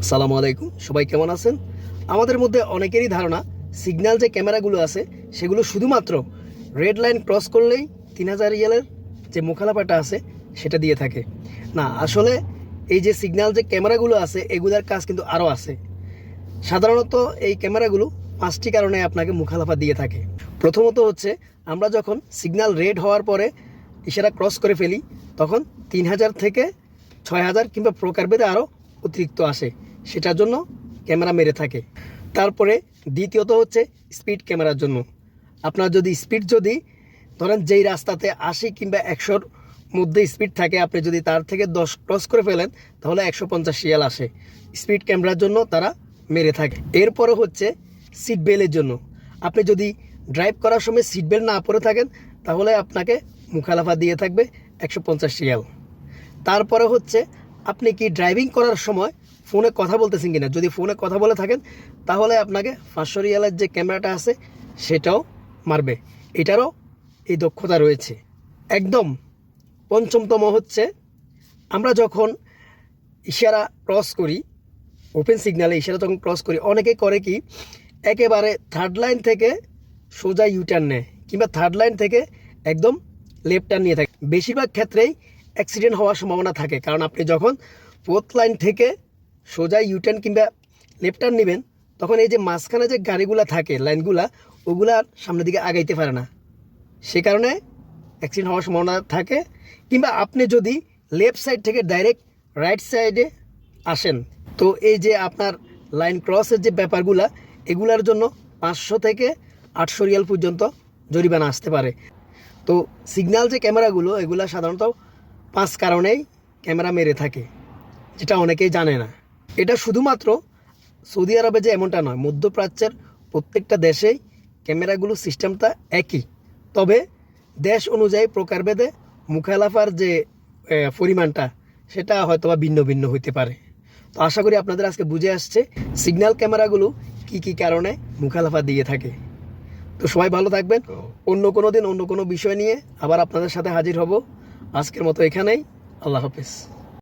আসসালামু আলাইকুম, সবাই কেমন আছেন? আমাদের মধ্যে অনেকেরই ধারণা সিগন্যাল যে ক্যামেরাগুলো আছে সেগুলো শুধুমাত্র রেড লাইন ক্রস করলেই 3000 রিয়ালের যে মুখালাফাটা আছে সেটা দিয়ে থাকে। না, আসলে এই যে সিগন্যাল যে ক্যামেরাগুলো আছে এগুলোর কাজ কিন্তু আরও আছে। সাধারণত এই ক্যামেরাগুলো 5টি কারণে আপনাকে মুখালাফা দিয়ে থাকে। প্রথমত হচ্ছে, আমরা যখন সিগন্যাল রেড হওয়ার পরে ইশারা ক্রস করে ফেলি তখন 3000 থেকে 6000 কিংবা প্রকারভেদে আরও অতিরিক্ত আসে, সেটার জন্য ক্যামেরা মেরে থাকে। তারপরে দ্বিতীয়ত হচ্ছে স্পিড ক্যামেরার জন্য। আপনার স্পিড ধরেন যেই রাস্তাতে 80 কিংবা 100-র মধ্যে স্পিড থাকে, আপনি যদি তার থেকে 10 ক্রস করে ফেলেন তাহলে 150 রিয়াল আসে। স্পিড ক্যামেরার জন্য তারা মেরে থাকে। এরপরে হচ্ছে সিট বেল্টের জন্য। আপনি যদি ড্রাইভ করার সময় সিট বেল্ট না পরে থাকেন তাহলে আপনাকে মুখালাফা দিয়ে থাকবে 150 রিয়াল। তারপরে হচ্ছে, আপনি কি ড্রাইভিং করার সময় ফোনে কথা বলতেছেন কিনা, যদি ফোনে কথা বলে থাকেন তাহলে আপনাকে 500 রিয়ালের যে ক্যামেরাটা আছে সেটাও মারবে। এটারও এই দক্ষতা রয়েছে। একদম পঞ্চমতম হচ্ছে, আমরা যখন ইশারা ক্রস করি, ওপেন সিগন্যালে ইশারা যখন ক্রস করি, অনেকে করে কি একেবারে থার্ড লাইন থেকে সোজা ইউটার্ন নেয় কিংবা থার্ড লাইন থেকে একদম লেফট টার্ন নিয়ে থাকে। বেশিরভাগ ক্ষেত্রেই অ্যাক্সিডেন্ট হওয়ার সম্ভাবনা থাকে, কারণ আপনি যখন ফোর্থ লাইন থেকে সোজা ইউটার্ন কিংবা লেফট টার্ন নেবেন তখন এই যে মাঝখানে যে গাড়িগুলো থাকে লাইনগুলা, ওগুলা সামনের দিকে আগাইতে পারে না, সে কারণে অ্যাক্সিডেন্ট হওয়ার সম্ভাবনা থাকে। কিংবা আপনি যদি লেফট সাইড থেকে ডাইরেক্ট রাইট সাইডে আসেন, তো এই যে আপনার লাইন ক্রসের যে ব্যাপারগুলা, এগুলার জন্য 500 থেকে 800 রিয়াল পর্যন্ত জরিমানা আসতে পারে। তো সিগন্যাল যে ক্যামেরাগুলো, এগুলা সাধারণত 5 কারণেই ক্যামেরা মেরে থাকে, যেটা অনেকেই জানে না। এটা শুধুমাত্র সৌদি আরবে যে এমনটা নয়, মধ্যপ্রাচ্যের প্রত্যেকটা দেশেই ক্যামেরাগুলো সিস্টেমটা একই, তবে দেশ অনুযায়ী প্রকারভেদে মুখালাফার যে পরিমাণটা সেটা হয়তো বা ভিন্ন ভিন্ন হইতে পারে। তো আশা করি আপনাদের আজকে বুঝে আসছে সিগন্যাল ক্যামেরাগুলো কি কি কারণে মুখালাফা দিয়ে থাকে। তো সবাই ভালো থাকবেন। অন্য কোনো দিন অন্য কোনো বিষয় নিয়ে আবার আপনাদের সাথে হাজির হব। আজকের মতো এখানেই। আল্লাহ হাফেজ।